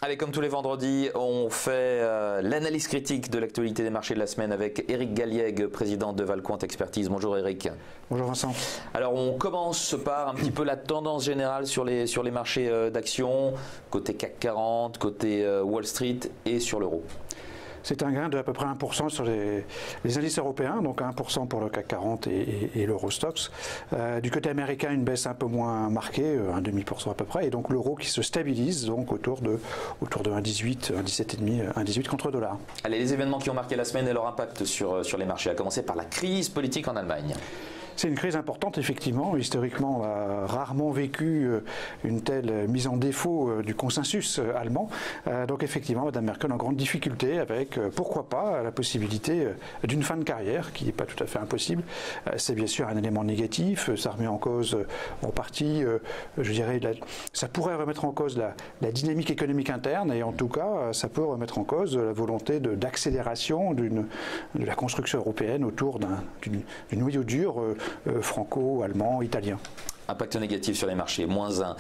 Allez, comme tous les vendredis, on fait l'analyse critique de l'actualité des marchés de la semaine avec Eric Galliègue, président de Valcointe Expertise. Bonjour Eric. Bonjour Vincent. Alors on commence par un petit peu la tendance générale sur les marchés d'actions, côté CAC 40, côté Wall Street et sur l'euro. C'est un gain de à peu près 1% sur les indices européens, donc 1% pour le CAC 40 et l'Eurostoxx. Du côté américain, une baisse un peu moins marquée, 0,5% à peu près, et donc l'euro qui se stabilise donc autour de 1,18, 1,17,5, 1,18 contre dollar. Allez, les événements qui ont marqué la semaine et leur impact sur les marchés, à commencer par la crise politique en Allemagne. C'est une crise importante, effectivement. Historiquement, on a rarement vécu une telle mise en défaut du consensus allemand. Donc effectivement, Mme Merkel en grande difficulté avec, pourquoi pas, la possibilité d'une fin de carrière, qui n'est pas tout à fait impossible. C'est bien sûr un élément négatif. Ça remet en cause, en partie, je dirais, ça pourrait remettre en cause la dynamique économique interne, et en tout cas, ça peut remettre en cause la volonté d'accélération de la construction européenne autour du noyau dur franco-allemand, italien. Impact négatif sur les marchés, -1.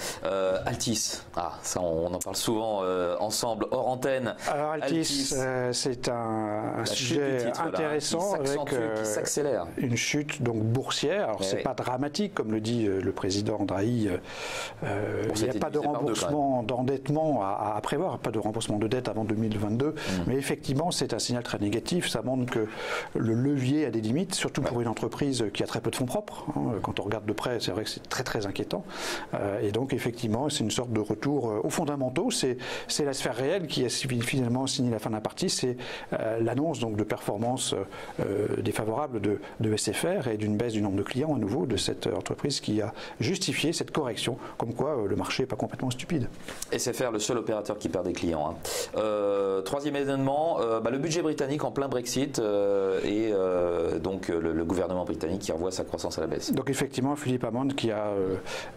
Altis, ça on en parle souvent ensemble, hors antenne. Alors Altis, c'est un sujet intéressant avec qui s'accélère. Une chute donc boursière. Alors c'est pas dramatique comme le dit le président Draghi. Il n'y a pas de remboursement d'endettement à prévoir, pas de remboursement de dette avant 2022. Mais effectivement, c'est un signal très négatif. Ça montre que le levier a des limites, surtout pour une entreprise qui a très peu de fonds propres. Quand on regarde de près, c'est vrai que c'est très inquiétant. Et donc effectivement, c'est une sorte de retour aux fondamentaux. C'est la sphère réelle qui a finalement signé la fin d'un parti. C'est l'annonce donc de performance défavorable de SFR et d'une baisse du nombre de clients à nouveau de cette entreprise qui a justifié cette correction. Comme quoi le marché n'est pas complètement stupide. SFR, le seul opérateur qui perd des clients. Troisième événement, le budget britannique en plein Brexit et donc le gouvernement britannique qui revoit sa croissance à la baisse. Donc effectivement, Philippe Hammond qui a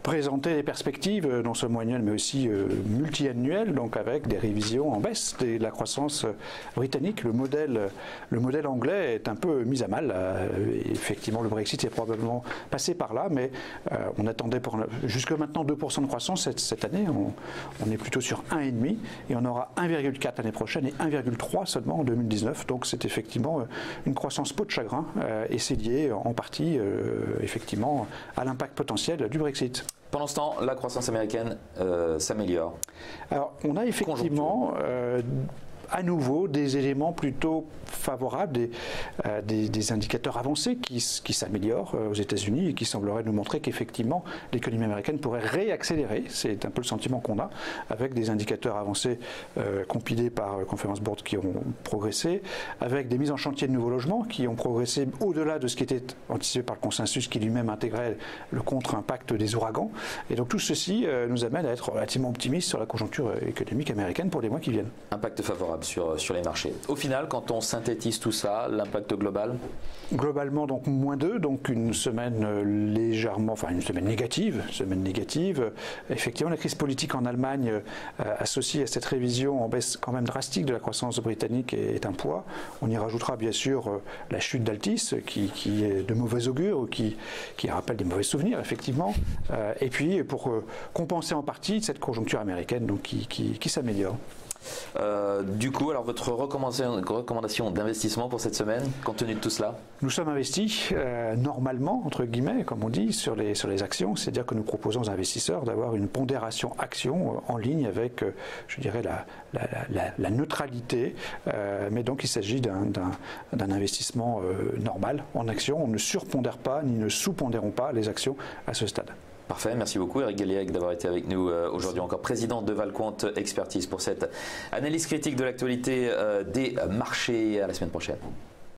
présenté des perspectives non seulement annuelles mais aussi multi-annuelles, donc avec des révisions en baisse de la croissance britannique. Le modèle anglais est un peu mis à mal. Effectivement, le Brexit est probablement passé par là, mais on attendait jusque maintenant 2% de croissance cette année. On est plutôt sur 1,5 et on aura 1,4 l'année prochaine et 1,3 seulement en 2019. Donc c'est effectivement une croissance peau de chagrin et c'est lié en partie effectivement à l'impact potentiel du Brexit. Pendant ce temps, la croissance américaine s'améliore. Alors, on a effectivement à nouveau des éléments plutôt favorables, des indicateurs avancés qui s'améliorent aux États-Unis et qui sembleraient nous montrer qu'effectivement l'économie américaine pourrait réaccélérer. C'est un peu le sentiment qu'on a avec des indicateurs avancés compilés par Conference Board qui ont progressé, avec des mises en chantier de nouveaux logements qui ont progressé au-delà de ce qui était anticipé par le consensus qui lui-même intégrait le contre-impact des ouragans. Et donc tout ceci nous amène à être relativement optimistes sur la conjoncture économique américaine pour les mois qui viennent. Impact favorable sur les marchés. Au final, quand on synthétise tout ça, l'impact global? Globalement, donc -2, donc une semaine légèrement, enfin une semaine négative. Effectivement, la crise politique en Allemagne associée à cette révision en baisse quand même drastique de la croissance britannique est un poids. On y rajoutera bien sûr la chute d'Altis qui est de mauvais augure ou qui rappelle des mauvais souvenirs, effectivement. Et puis pour compenser en partie cette conjoncture américaine donc, qui s'améliore. Du coup, alors votre recommandation d'investissement pour cette semaine, compte tenu de tout cela? Nous sommes investis normalement, entre guillemets, comme on dit, sur les actions. C'est-à-dire que nous proposons aux investisseurs d'avoir une pondération action en ligne avec, je dirais, la neutralité. Mais donc il s'agit d'un investissement normal en action. On ne surpondère pas ni ne sous-pondérons pas les actions à ce stade. Parfait, merci beaucoup Eric Galliègue d'avoir été avec nous aujourd'hui encore, président de Valcointe Expertise pour cette analyse critique de l'actualité des marchés. À la semaine prochaine.